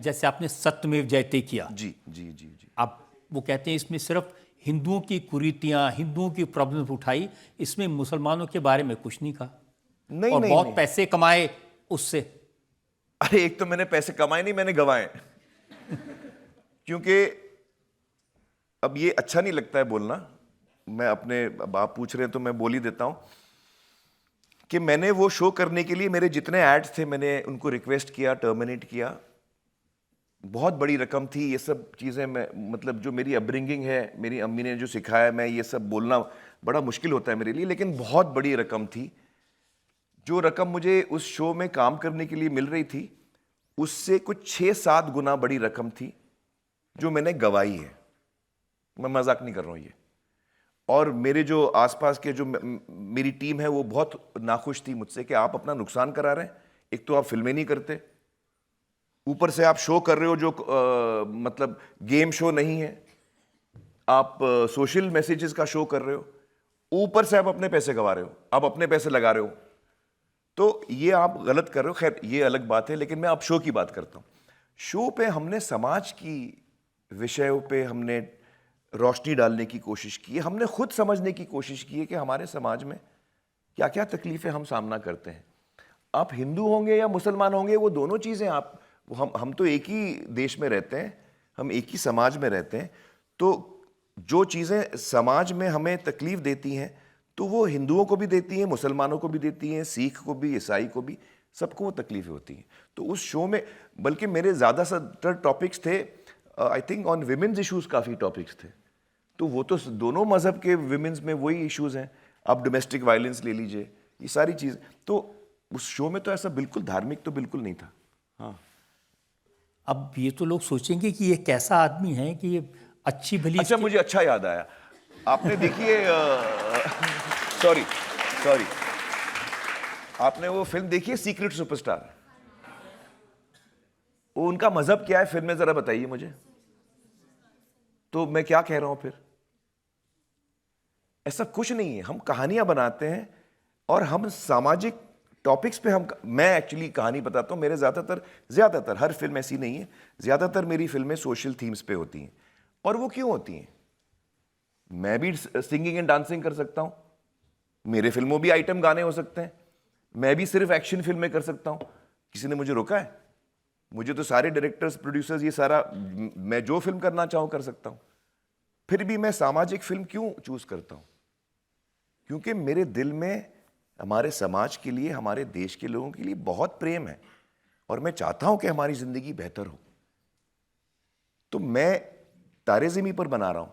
जैसे आपने सत्यमेव जयते किया, जी जी जी जी। आप वो कहते हैं इसमें सिर्फ हिंदुओं की कुरीतियां, हिंदुओं की प्रॉब्लम्स उठाई, इसमें मुसलमानों के बारे में कुछ नहीं कहा। नहीं और नहीं बहुत नहीं, पैसे कमाए उससे। अरे एक तो मैंने पैसे कमाए नहीं, मैंने गंवाए। क्योंकि अब ये अच्छा नहीं लगता है बोलना, मैं अपने, अब आप पूछ रहे हैं तो मैं बोल ही देता हूं कि मैंने वो शो करने के लिए मेरे जितने एड्स थे मैंने उनको रिक्वेस्ट किया, टर्मिनेट किया। बहुत बड़ी रकम थी, ये सब चीज़ें मैं, मतलब जो मेरी अपब्रिंगिंग है, मेरी अम्मी ने जो सिखाया, मैं ये सब बोलना बड़ा मुश्किल होता है मेरे लिए, लेकिन बहुत बड़ी रकम थी। जो रकम मुझे उस शो में काम करने के लिए मिल रही थी उससे कुछ 6-7 गुना बड़ी रकम थी जो मैंने गंवाई है। मैं मजाक नहीं कर रहा हूँ ये। और मेरे जो आसपास के जो मेरी टीम है वो बहुत नाखुश थी मुझसे कि आप अपना नुकसान करा रहे हैं। एक तो आप फिल्में नहीं करते, ऊपर से आप शो कर रहे हो जो मतलब गेम शो नहीं है, आप सोशल मैसेजेस का शो कर रहे हो, ऊपर से आप अपने पैसे गंवा रहे हो, आप अपने पैसे लगा रहे हो, तो ये आप गलत कर रहे हो। खैर ये अलग बात है, लेकिन मैं अब शो की बात करता हूँ। शो पे हमने समाज की विषयों पे हमने रोशनी डालने की कोशिश की है, हमने खुद समझने की कोशिश की है कि हमारे समाज में क्या क्या तकलीफें हम सामना करते हैं। आप हिंदू होंगे या मुसलमान होंगे, वो दोनों चीज़ें आप, हम तो एक ही देश में रहते हैं, हम एक ही समाज में रहते हैं। तो जो चीज़ें समाज में हमें तकलीफ देती हैं तो वो हिंदुओं को भी देती हैं, मुसलमानों को भी देती हैं, सिख को भी, ईसाई को भी, सबको वो तकलीफें होती हैं। तो उस शो में बल्कि मेरे ज़्यादातर टॉपिक्स थे, I think on women's issues काफ़ी टॉपिक्स थे। तो वो तो दोनों मज़हब के विमेंस में वही इश्यूज़ हैं। आप डोमेस्टिक वायलेंस ले लीजिए, ये सारी चीज़। तो उस शो में तो ऐसा बिल्कुल धार्मिक तो बिल्कुल नहीं था। हाँ, अब ये तो लोग सोचेंगे कि ये कैसा आदमी है कि ये अच्छी भली अच्छा मुझे अच्छा याद आया, आपने देखिए सॉरी सॉरी, आपने वो फिल्म देखी है सीक्रेट सुपरस्टार? वो उनका मजहब क्या है फिल्म में, जरा बताइए मुझे। तो मैं क्या कह रहा हूं फिर? ऐसा कुछ नहीं है, हम कहानियां बनाते हैं और हम सामाजिक टॉपिक्स पे मैं एक्चुअली कहानी बताता हूं। मेरे ज्यादातर हर फिल्म ऐसी नहीं है, ज्यादातर मेरी फिल्में सोशल थीम्स पे होती हैं। और वो क्यों होती हैं? मैं भी सिंगिंग एंड डांसिंग कर सकता हूं, मेरे फिल्मों भी आइटम गाने हो सकते हैं, मैं भी सिर्फ एक्शन फिल्में कर सकता हूं। किसी ने मुझे रोका है? मुझे तो सारे डायरेक्टर्स, प्रोड्यूसर्स, ये सारा, मैं जो फिल्म करना चाहूं कर सकता हूं। फिर भी मैं सामाजिक फिल्म क्यों चूज करता हूं? क्योंकि मेरे दिल में हमारे समाज के लिए, हमारे देश के लोगों के लिए बहुत प्रेम है और मैं चाहता हूं कि हमारी जिंदगी बेहतर हो। तो मैं तारे ज़मीं पर बना रहा हूं।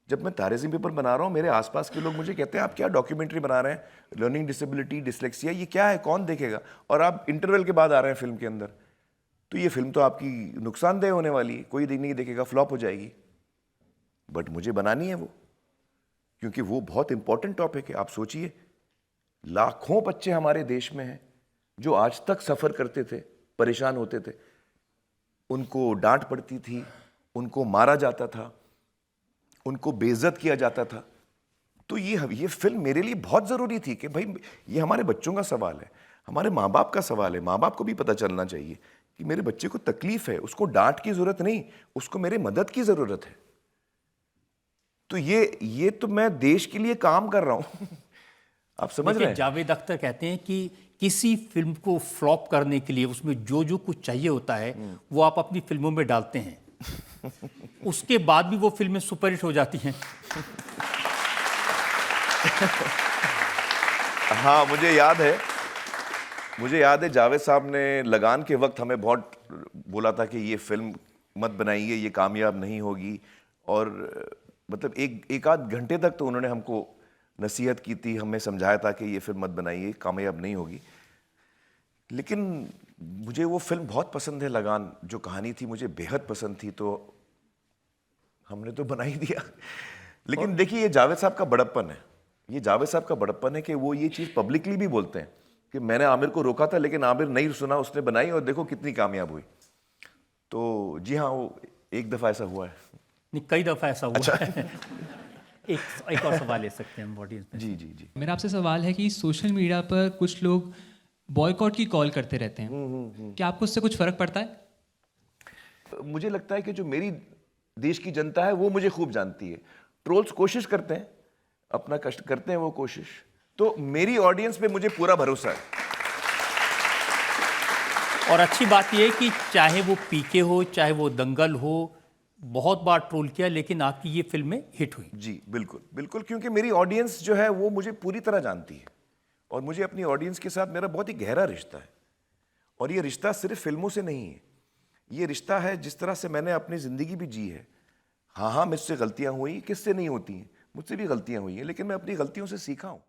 जब मैं तारे ज़मीं पर बना रहा हूं, मेरे आसपास के लोग मुझे कहते हैं आप क्या डॉक्यूमेंट्री बना रहे हैं, लर्निंग डिसेबिलिटी, डिसलेक्सिया, ये क्या है, कौन देखेगा? और आप इंटरवल के बाद आ रहे हैं फिल्म के अंदर, तो ये फिल्म तो आपकी नुकसानदेह होने वाली है, कोई नहीं देखेगा, फ्लॉप हो जाएगी। बट मुझे बनानी है वो, क्योंकि वो बहुत इंपॉर्टेंट टॉपिक है। आप सोचिए, लाखों बच्चे हमारे देश में हैं जो आज तक सफ़र करते थे, परेशान होते थे, उनको डांट पड़ती थी, उनको मारा जाता था, उनको बेइज्जत किया जाता था। तो ये फिल्म मेरे लिए बहुत ज़रूरी थी कि भाई ये हमारे बच्चों का सवाल है, हमारे माँ बाप का सवाल है। माँ बाप को भी पता चलना चाहिए कि मेरे बच्चे को तकलीफ है, उसको डांट की ज़रूरत नहीं, उसको मेरे मदद की ज़रूरत है। तो ये तो मैं देश के लिए काम कर रहा हूँ। आप समझ रहे हैं? जावेद अख्तर कहते हैं कि किसी फिल्म को फ्लॉप करने के लिए उसमें जो जो कुछ चाहिए होता है वो आप अपनी फिल्मों में डालते हैं, उसके बाद भी वो फिल्में सुपरहिट हो जाती हैं। हाँ, मुझे याद है जावेद साहब ने लगान के वक्त हमें बहुत बोला था कि ये फिल्म मत बनाइए, ये कामयाब नहीं होगी। और मतलब एक आध घंटे तक तो उन्होंने हमको नसीहत की थी, हमें समझाया था कि ये फिल्म मत बनाइए, कामयाब नहीं होगी। लेकिन मुझे वो फिल्म बहुत पसंद है, लगान। जो कहानी थी मुझे बेहद पसंद थी, तो हमने तो बना ही दिया। लेकिन देखिए, ये जावेद साहब का बड़प्पन है, ये जावेद साहब का बड़प्पन है कि वो ये चीज़ पब्लिकली भी बोलते हैं कि मैंने आमिर को रोका था लेकिन आमिर नहीं सुना, उसने बनाई और देखो कितनी कामयाब हुई। तो जी हाँ, वो एक दफ़ा ऐसा हुआ है। नहीं, कई दफ़ा ऐसा हुआ अच्छा। है। एक और सवाल ले सकते हैं हम ऑडियंस में। जी जी जी। मेरा आपसे सवाल है कि सोशल मीडिया पर कुछ लोग बॉयकॉट की कॉल करते रहते हैं, क्या आपको उससे कुछ फ़र्क पड़ता है? मुझे लगता है कि जो मेरी देश की जनता है वो मुझे खूब जानती है। ट्रोल्स कोशिश करते हैं, अपना कष्ट करते हैं वो कोशिश, तो मेरी ऑडियंस पे मुझे पूरा भरोसा है। और अच्छी बात यह है कि चाहे वो पीके हो, चाहे वो दंगल हो, बहुत बार ट्रोल किया, लेकिन आपकी ये फिल्में हिट हुई। जी बिल्कुल बिल्कुल, क्योंकि मेरी ऑडियंस जो है वो मुझे पूरी तरह जानती है और मुझे अपनी ऑडियंस के साथ मेरा बहुत ही गहरा रिश्ता है। और ये रिश्ता सिर्फ फिल्मों से नहीं है, ये रिश्ता है जिस तरह से मैंने अपनी ज़िंदगी भी जी है। हाँ हाँ, मुझसे गलतियाँ हुई, किससे नहीं होती हैं, मुझसे भी गलतियाँ हुई हैं, लेकिन मैं अपनी गलतियों से सीखा हूँ।